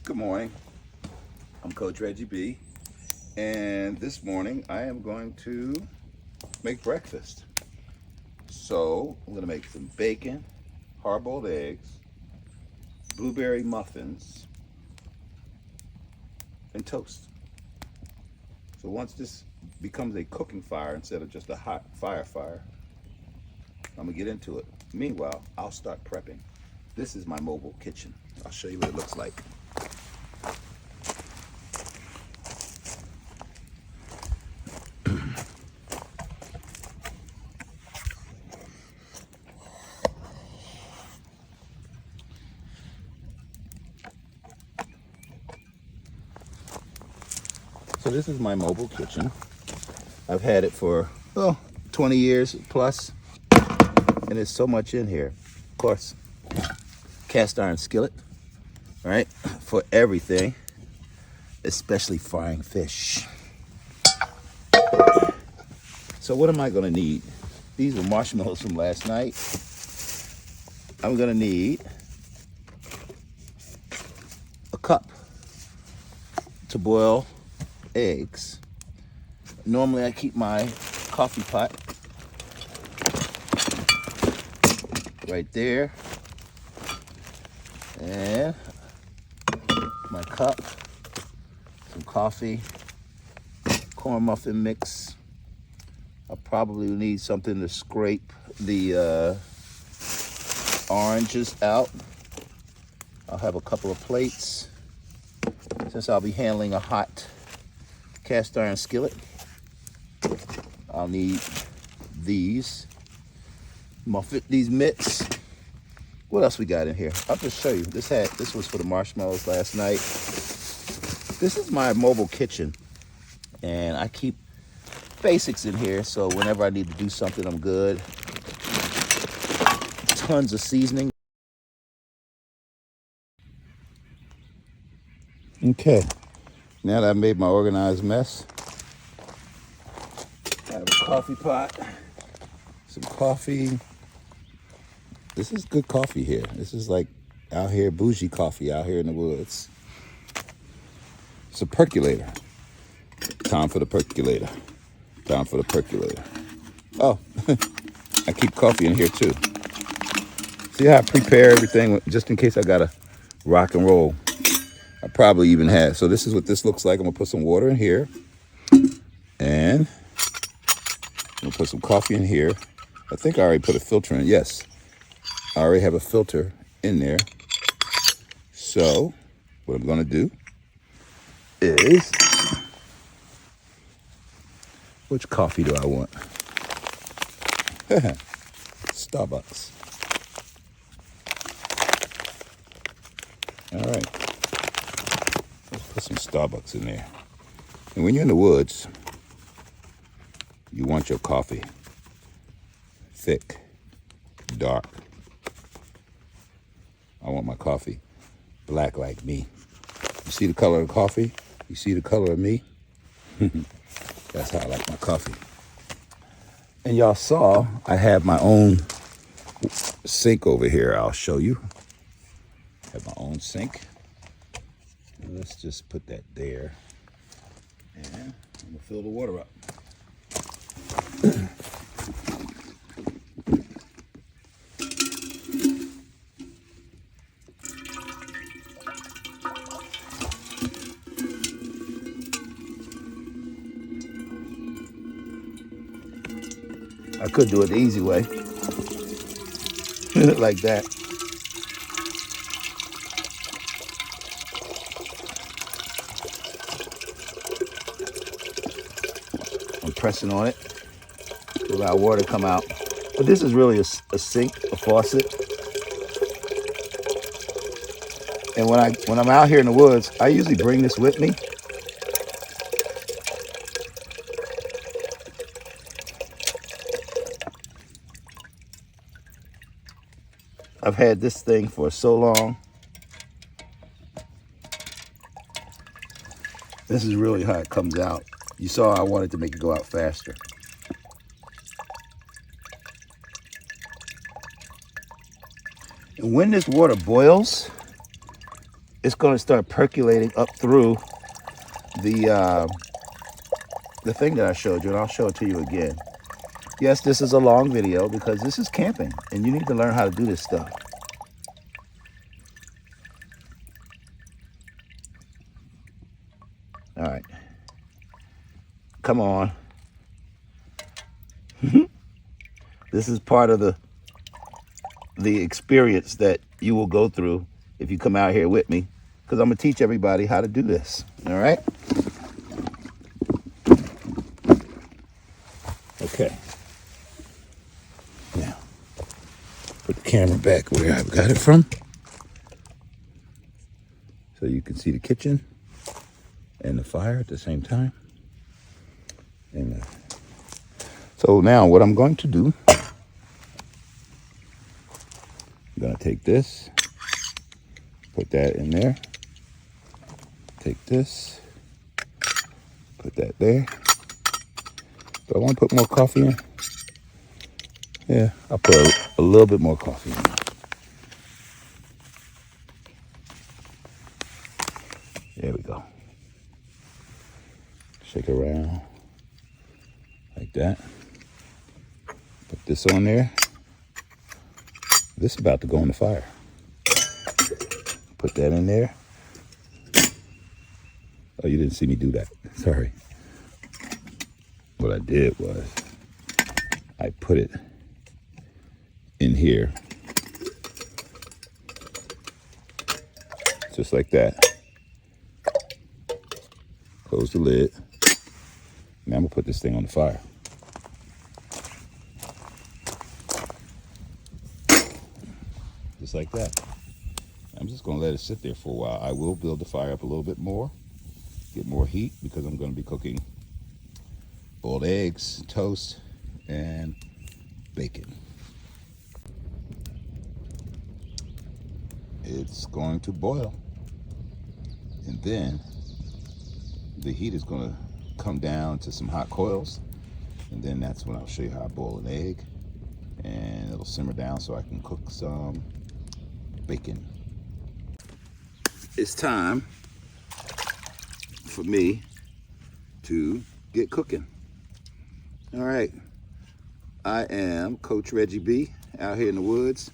Good morning. I'm Coach Reggie B, and this morning I am going to make breakfast. So I'm going to make some bacon, hard-boiled eggs, blueberry muffins, and toast. So once this becomes a cooking fire instead of just a hot fire, I'm going to get into it. Meanwhile, I'll start prepping. This is my mobile kitchen. I'll show you what it looks like. So this is my mobile kitchen. I've had it for 20 years plus, and there's so much in here. Of course, cast iron skillet, right, for everything, especially frying fish. So what am I gonna need? These are marshmallows from last night. I'm gonna need a cup to boil eggs. Normally I keep my coffee pot right there, and my cup, some coffee, corn muffin mix. I probably need something to scrape the oranges out. I'll have a couple of plates since I'll be handling a hot cast iron skillet. I'll need these mitts. What else we got in here? I'll just show you. This was for the marshmallows last night. This is my mobile kitchen, and I keep basics in here, so whenever I need to do something, I'm good. Tons of seasoning. Okay, now that I've made my organized mess, I have a coffee pot, some coffee. This is good coffee here. This is like out here, bougie coffee out here in the woods. It's a percolator. Time for the percolator. Time for the percolator. Oh, I keep coffee in here too. See how I prepare everything just in case I gotta rock and roll. I probably even have. So this is what this looks like. I'm gonna put some water in here, and I'm gonna put some coffee in here. I think I already put a filter in. Yes, I already have a filter in there. So what I'm gonna do is, which coffee do I want? Starbucks. All right. Let's put some Starbucks in there. And when you're in the woods, you want your coffee thick, dark. I want my coffee black like me. You see the color of the coffee? You see the color of me? That's how I like my coffee. And y'all saw I have my own sink over here. I'll show you. I have my own sink. And let's just put that there. And I'm gonna fill the water up. I could do it the easy way, like that. I'm pressing on it to allow water to come out. But this is really a sink, a faucet. And when I'm out here in the woods, I usually bring this with me. I've had this thing for so long. This is really how it comes out. You saw I wanted to make it go out faster. And when this water boils, it's going to start percolating up through the thing that I showed you, and I'll show it to you again. Yes, this is a long video because this is camping, and you need to learn how to do this stuff. All right. Come on. This is part of the experience that you will go through if you come out here with me, because I'm going to teach everybody how to do this. All right? Okay. Now, put the camera back where I got it from so you can see the kitchen and the fire at the same time. And so now what I'm going to do, I'm going to take this, put that in there, take this, put that there. Do I want to put more coffee in? Yeah, I'll put a little bit more coffee in. There we go. Shake it around like that. Put this on there. This is about to go in the fire. Put that in there. Oh, you didn't see me do that. Sorry. What I did was I put it in here. Just like that. Close the lid. Now I'm gonna put this thing on the fire. Just like that. I'm just gonna let it sit there for a while. I will build the fire up a little bit more, get more heat, because I'm gonna be cooking boiled eggs, toast, and bacon. It's going to boil, and then the heat is going to come down to some hot coils, and then that's when I'll show you how I boil an egg, and it'll simmer down so I can cook some bacon. It's time for me to get cooking. All right, I am Coach Reggie B out here in the woods,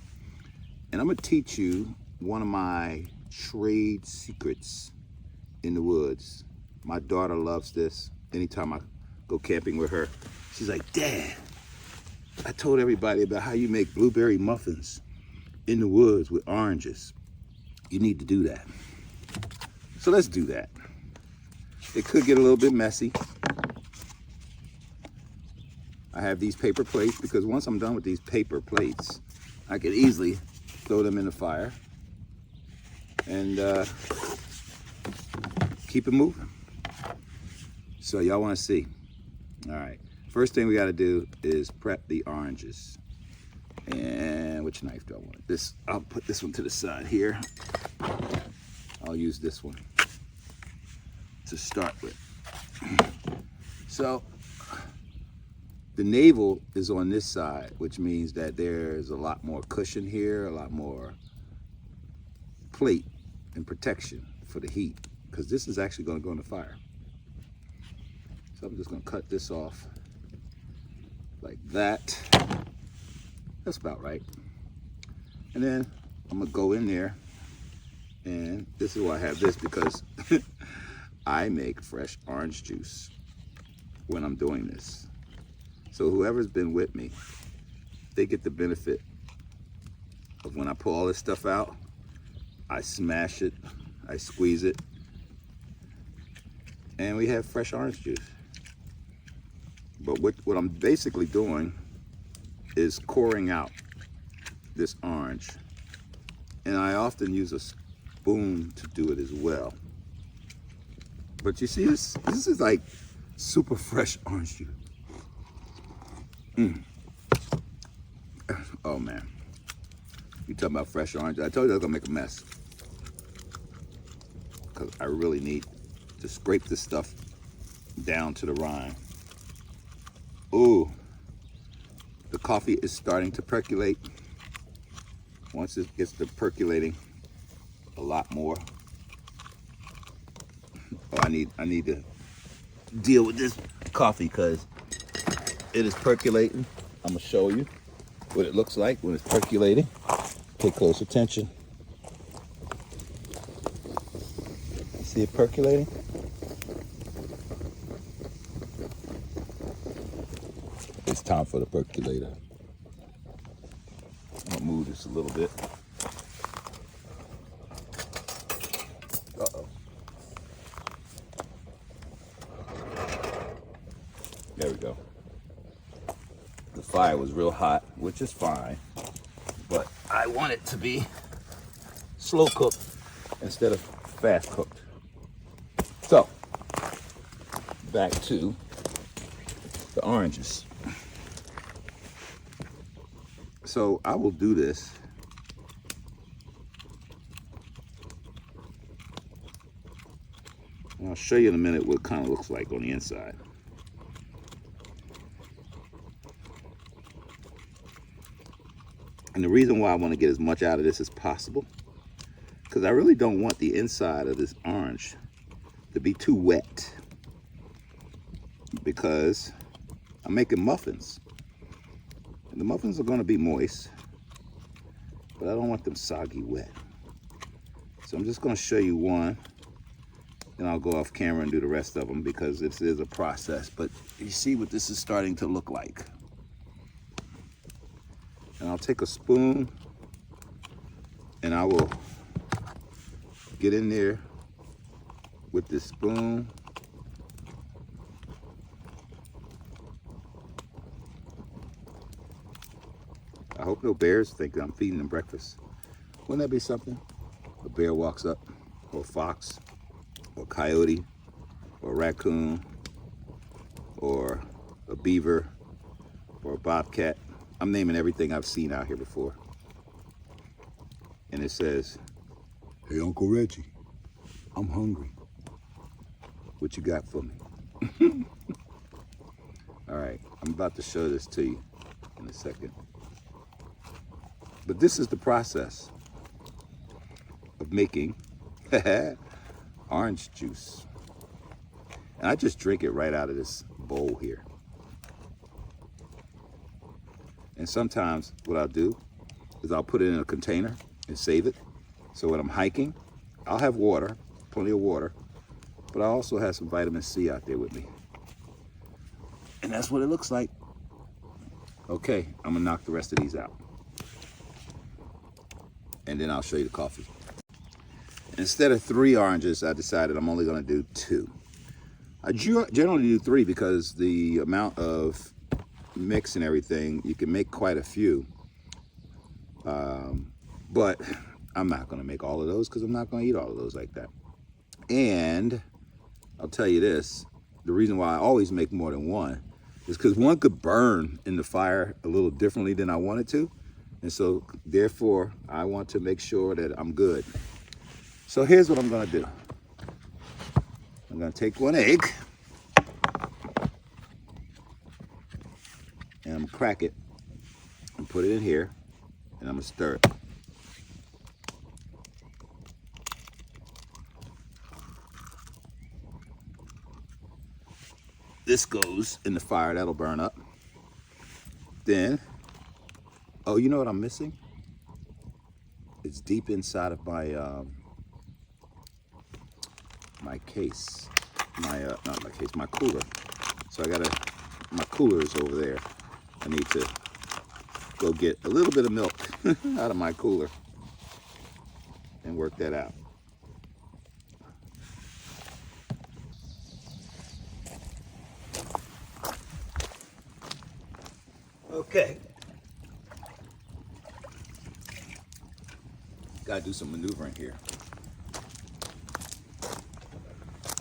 and I'm gonna teach you one of my trade secrets in the woods. My daughter loves this. Anytime I go camping with her, she's like, Dad, I told everybody about how you make blueberry muffins in the woods with oranges. You need to do that. So let's do that. It could get a little bit messy. I have these paper plates because once I'm done with these paper plates, I could easily throw them in the fire and keep it moving. So y'all want to see. All right, first thing we got to do is prep the oranges. And which knife do I want? This, I'll put this one to the side here. I'll use this one to start with. So the navel is on this side, which means that there's a lot more cushion here, a lot more plate and protection for the heat, because this is actually going to go in the fire. So I'm just going to cut this off like that. That's about right. And then I'm going to go in there, and this is why I have this, because I make fresh orange juice when I'm doing this. So whoever's been with me, they get the benefit of when I pull all this stuff out, I smash it, I squeeze it, and we have fresh orange juice. But what I'm basically doing is coring out this orange. And I often use a spoon to do it as well. But you see, this is like super fresh orange juice. Oh man, you talking about fresh orange? I told you I was gonna make a mess, because I really need to scrape this stuff down to the rind. Ooh, the coffee is starting to percolate. Once it gets to percolating a lot more, Oh, I need to deal with this coffee because it is percolating. I'm gonna show you what it looks like when it's percolating. Pay close attention. See it percolating? It's time for the percolator. I'm gonna move this a little bit. Uh-oh. There we go. The fire was real hot, which is fine, but I want it to be slow cooked instead of fast cooked. So, back to the oranges. So I will do this. And I'll show you in a minute what it kind of looks like on the inside. And the reason why I want to get as much out of this as possible, because I really don't want the inside of this orange to be too wet, because I'm making muffins. And the muffins are going to be moist, but I don't want them soggy wet. So I'm just going to show you one, then I'll go off camera and do the rest of them because this is a process. But you see what this is starting to look like. And I'll take a spoon and I will get in there with this spoon. I hope no bears think that I'm feeding them breakfast. Wouldn't that be something? A bear walks up, or a fox, or a coyote, or a raccoon, or a beaver, or a bobcat. I'm naming everything I've seen out here before. And it says, "Hey, Uncle Reggie, I'm hungry. What you got for me?" All right, I'm about to show this to you in a second. But this is the process of making orange juice. And I just drink it right out of this bowl here. And sometimes what I'll do is I'll put it in a container and save it. So when I'm hiking, I'll have water, plenty of water, but I also have some vitamin C out there with me. And that's what it looks like. Okay, I'm gonna knock the rest of these out. And then I'll show you the coffee. Instead of 3 oranges, I decided I'm only gonna do 2. I generally do 3 because the amount of mix and everything, you can make quite a few. But I'm not gonna make all of those because I'm not gonna eat all of those like that. And I'll tell you this, the reason why I always make more than 1 is because 1 could burn in the fire a little differently than I want it to. And so therefore I want to make sure that I'm good. So here's what I'm gonna do. I'm gonna take 1 egg and I'm gonna crack it and put it in here and I'm gonna stir it. This goes in the fire, that'll burn up. Then, oh, you know what I'm missing? It's deep inside of my my case, not my case, my cooler. So my cooler is over there. I need to go get a little bit of milk out of my cooler and work that out. Okay. Gotta do some maneuvering here.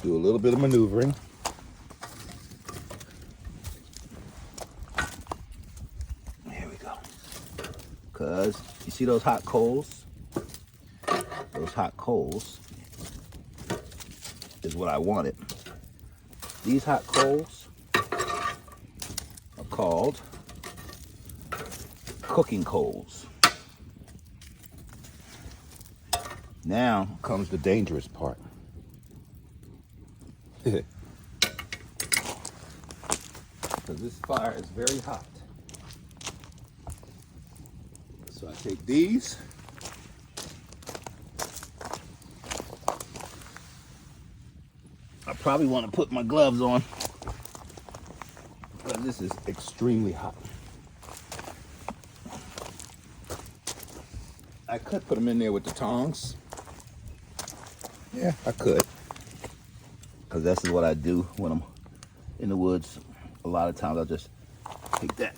Do a little bit of maneuvering. There we go. Because you see those hot coals? Those hot coals is what I wanted. These hot coals are called cooking coals. Now comes the dangerous part. Because this fire is very hot. So I take these. I probably want to put my gloves on, because this is extremely hot. I could put them in there with the tongs. Yeah, I could. Because this is what I do when I'm in the woods. A lot of times I'll just take that,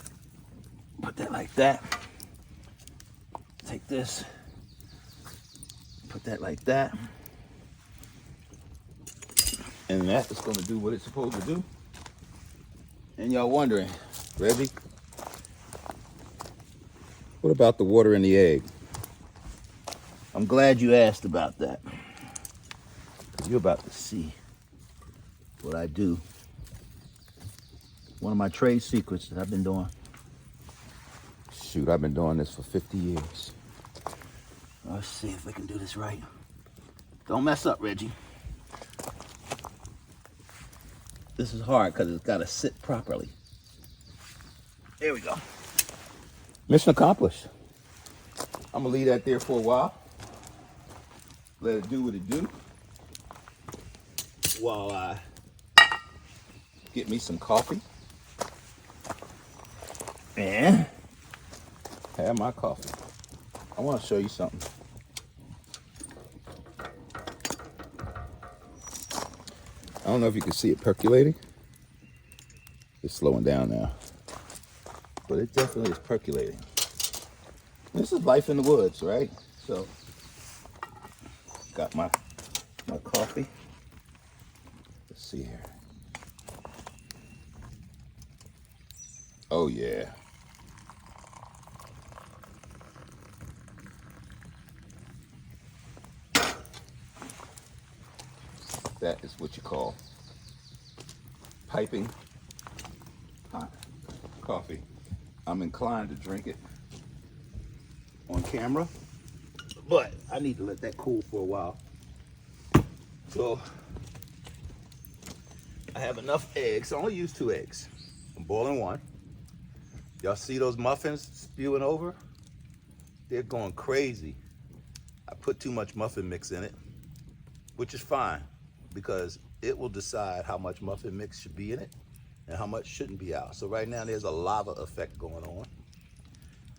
put that like that. Take this, put that like that. And that is going to do what it's supposed to do. And y'all wondering, Reggie, what about the water in the egg? I'm glad you asked about that. You're about to see what I do. One of my trade secrets that I've been doing. Shoot, I've been doing this for 50 years. Let's see if we can do this right. Don't mess up, Reggie. This is hard because it's got to sit properly. There we go. Mission accomplished. I'm going to leave that there for a while. Let it do what it do. While I get me some coffee. And have my coffee. I want to show you something. I don't know if you can see it percolating. It's slowing down now. But it definitely is percolating. This is life in the woods, right? So, got my coffee. Let's see here. Oh, yeah. That is what you call piping hot coffee. I'm inclined to drink it on camera, but I need to let that cool for a while. So I have enough eggs. I only use 2 eggs. I'm boiling 1. Y'all see those muffins spewing over? They're going crazy. I put too much muffin mix in it, which is fine, because it will decide how much muffin mix should be in it and how much shouldn't be out. So right now there's a lava effect going on,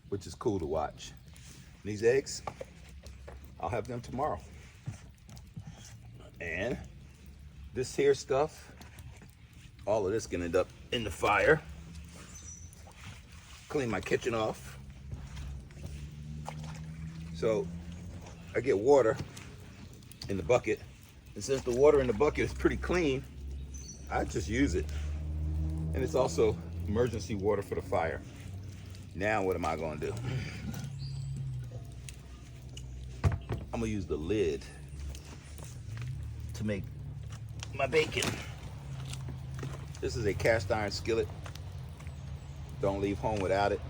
which is cool to watch. These eggs, I'll have them tomorrow. And this here stuff, all of this can end up in the fire. Clean my kitchen off. So I get water in the bucket. And since the water in the bucket is pretty clean, I just use it. And it's also emergency water for the fire. Now what am I gonna do? I'm gonna use the lid to make my bacon. This is a cast iron skillet. Don't leave home without it.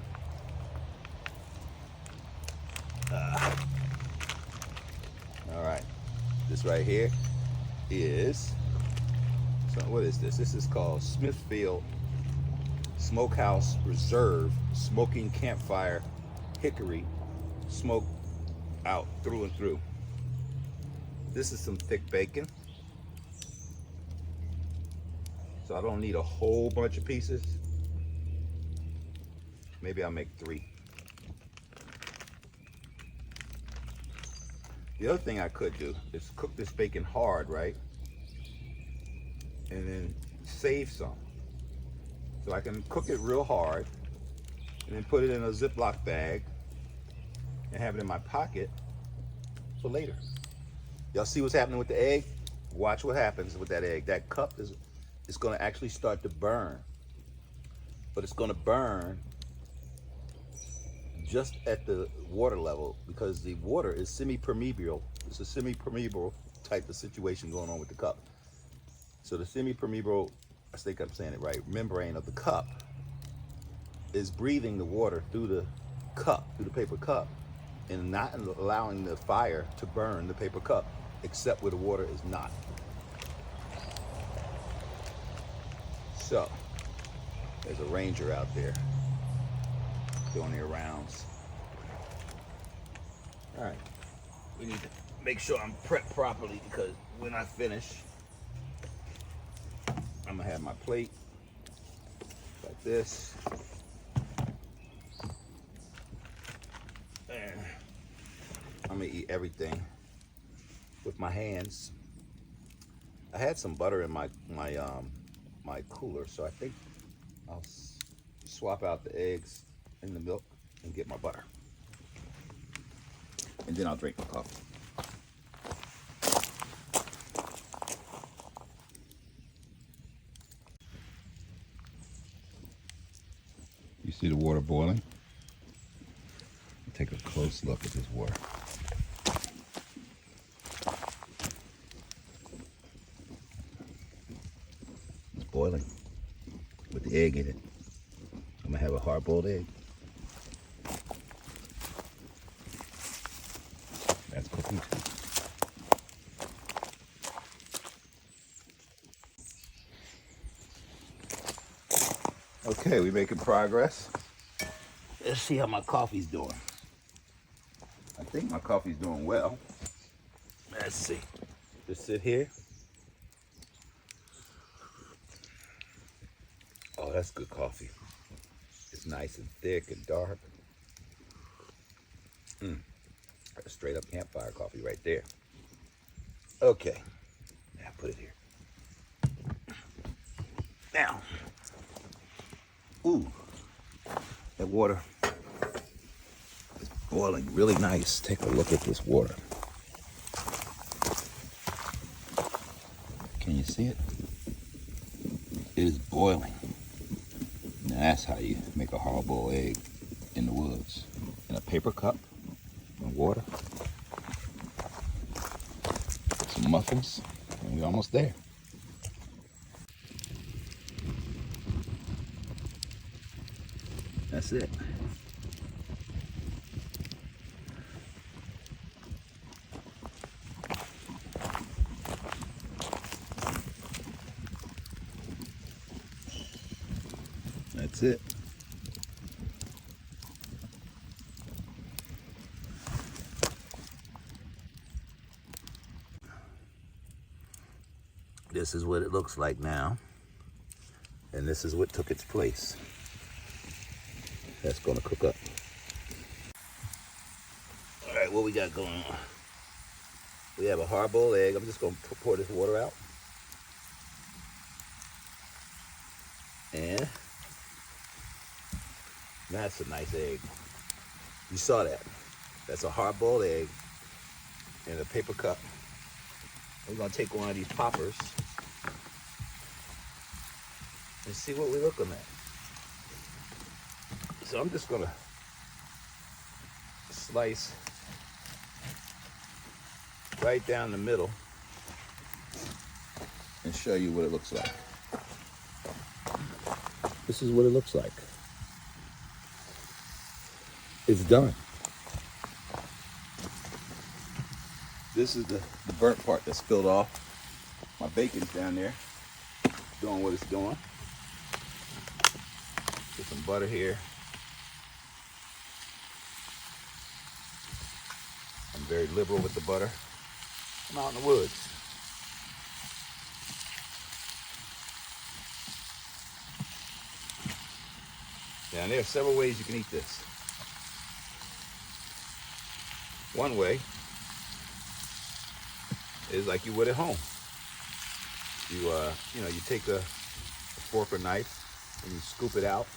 All right, this right here is, so what is this? This is called Smithfield Smokehouse Reserve Smoking Campfire Hickory Smoke out through and through. This is some thick bacon. So I don't need a whole bunch of pieces. Maybe I'll make 3. The other thing I could do is cook this bacon hard, right? And then save some. So I can cook it real hard and then put it in a Ziploc bag and have it in my pocket for later. Y'all see what's happening with the egg? Watch what happens with that egg. That cup is gonna actually start to burn. But it's gonna burn just at the water level, because the water is semi-permeable. It's a semi-permeable type of situation going on with the cup. So the semi-permeable, I think I'm saying it right, membrane of the cup is breathing the water through the cup, through the paper cup, and not allowing the fire to burn the paper cup, except where the water is not. So, there's a ranger out there doing their rounds. All right, we need to make sure I'm prepped properly because when I finish, I'm gonna have my plate like this. And I'm gonna eat everything with my hands. I had some butter in my cooler, so I think I'll swap out the eggs in the milk and get my butter. And then I'll drink my coffee. You see the water boiling? Take a close look at this water. It's boiling with the egg in it. I'm gonna have a hard-boiled egg. That's cooking too. Okay, we're making progress. Let's see how my coffee's doing. I think my coffee's doing well. Let's see. Just sit here. Oh, that's good coffee. It's nice and thick and dark. That's straight up campfire coffee right there. Okay. Now put it here. Now. Ooh. That water is boiling really nice. Take a look at this water. Can you see it? It is boiling. Now that's how you make a hard-boiled egg in the woods. In a paper cup and water. Some muffins, and we're almost there. That's it. That's it. This is what it looks like now. And this is what took its place. That's gonna cook up. All right, what we got going on? We have a hard-boiled egg. I'm just gonna pour this water out. And that's a nice egg. You saw that. That's a hard-boiled egg in a paper cup. We're gonna take one of these poppers and see what we're looking at. So I'm just gonna slice right down the middle and show you what it looks like. This is what it looks like. It's done. This is the burnt part that spilled off. My bacon's down there doing what it's doing. Get some butter here. I'm very liberal with the butter. I'm out in the woods. Now there are several ways you can eat this. One way is like you would at home. You take a fork or knife and you scoop it out.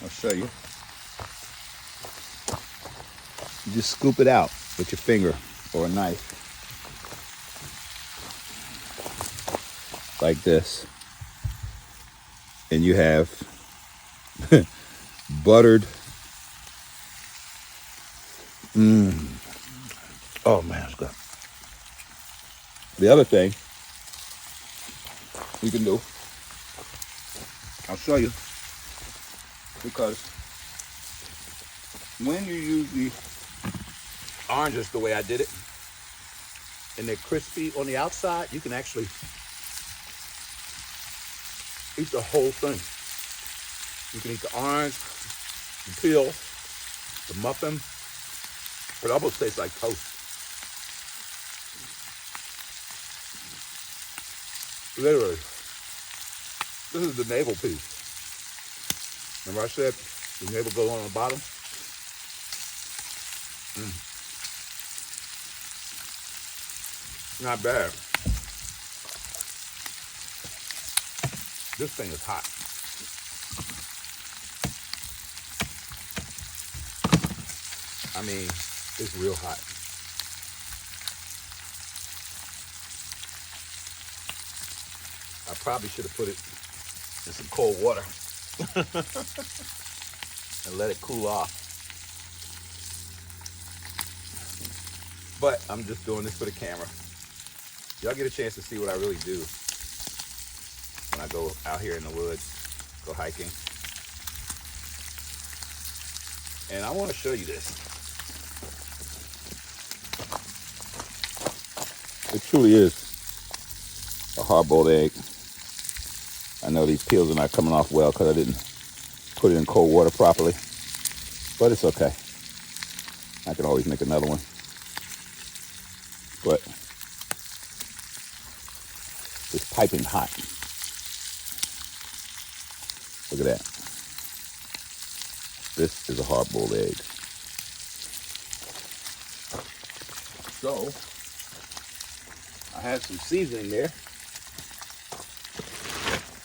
I'll show you. You just scoop it out with your finger or a knife. Like this. And you have buttered. Oh man, it's good. The other thing you can do, I'll show you, because when you use the oranges the way I did it, and they're crispy on the outside, you can actually eat the whole thing. You can eat the orange, the peel, the muffin. It almost tastes like toast. Literally. This is the navel piece. Remember I said the navel goes on the bottom? Not bad. This thing is hot. I mean, it's real hot. I probably should have put it in some cold water and let it cool off. But I'm just doing this for the camera. Y'all get a chance to see what I really do when I go out here in the woods, go hiking. And I want to show you this. It truly is a hard-boiled egg. I know these peels are not coming off well because I didn't put it in cold water properly, but it's okay. I can always make another one. But it's piping hot. Look at that. This is a hard-boiled egg. So, I have some seasoning there.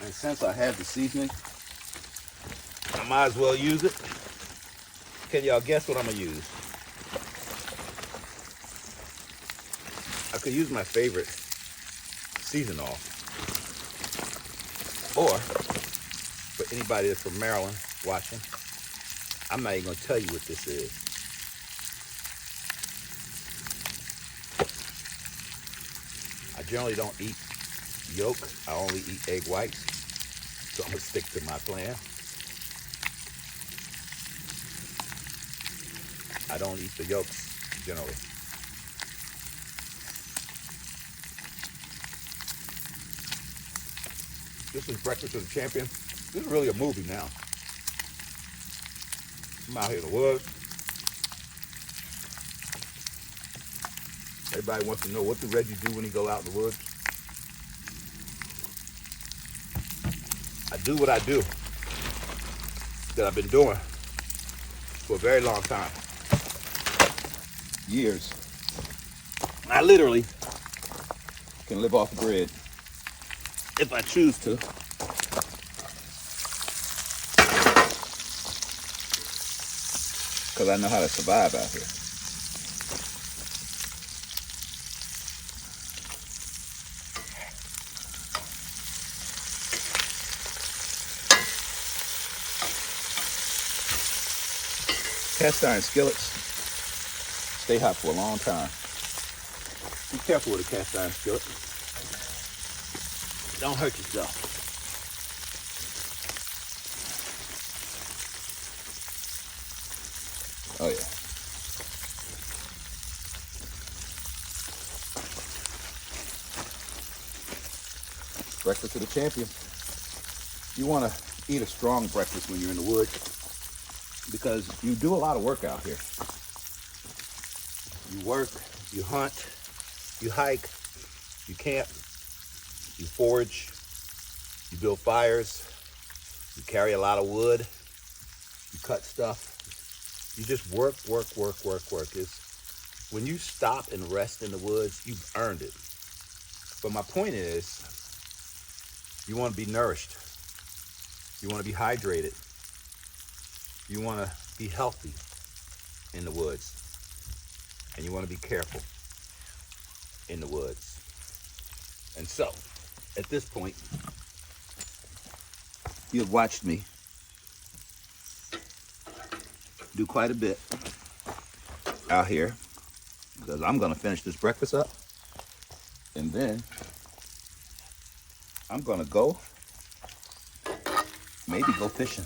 And since I have the seasoning, I might as well use it. Can y'all guess what I'm gonna use? I could use my favorite season oil. Or, for anybody that's from Maryland watching, I'm not even gonna tell you what this is. I generally don't eat yolk. I only eat egg whites. So I'm gonna stick to my plan. I don't eat the yolks generally. This is Breakfast of the Champion. This is really a movie now. I'm out here in the woods. Everybody wants to know, what does Reggie do when he go out in the woods? I do what I do that I've been doing for a very long time. Years. I literally can live off the grid if I choose to. Because I know how to survive out here. Cast iron skillets stay hot for a long time. Be careful with a cast iron skillet. Don't hurt yourself. Oh yeah. Breakfast of the Champion. You want to eat a strong breakfast when you're in the woods because you do a lot of work out here. You work, you hunt, you hike, you camp, you forage, you build fires, you carry a lot of wood, you cut stuff. You just work. It's when you stop and rest in the woods, you've earned it. But my point is, you want to be nourished. You want to be hydrated. You want to be healthy in the woods. And you want to be careful in the woods. And so, at this point, you've watched me do quite a bit out here because I'm going to finish this breakfast up and then I'm going to go maybe go fishing.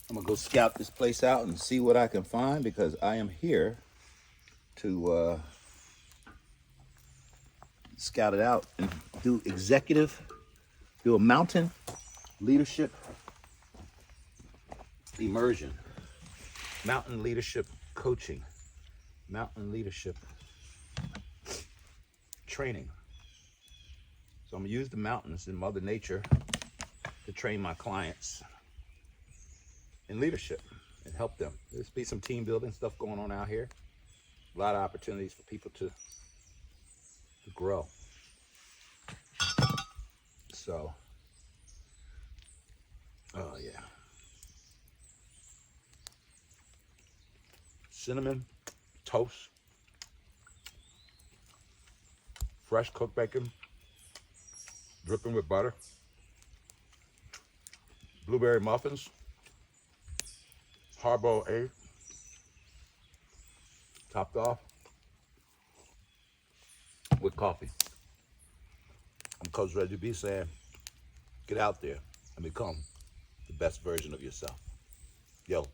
I'm going to go scout this place out and see what I can find because I am here to scout it out and do a mountain leadership immersion, mountain leadership coaching, mountain leadership training. So I'm gonna use the mountains and Mother Nature to train my clients in leadership and help them. There's be some team building stuff going on out here. A lot of opportunities for people to grow. So, oh yeah. Cinnamon toast, fresh cooked bacon, dripping with butter, blueberry muffins, hard-boiled egg, topped off with coffee. I'm Coach Reggie B saying, get out there and become the best version of yourself. Yo.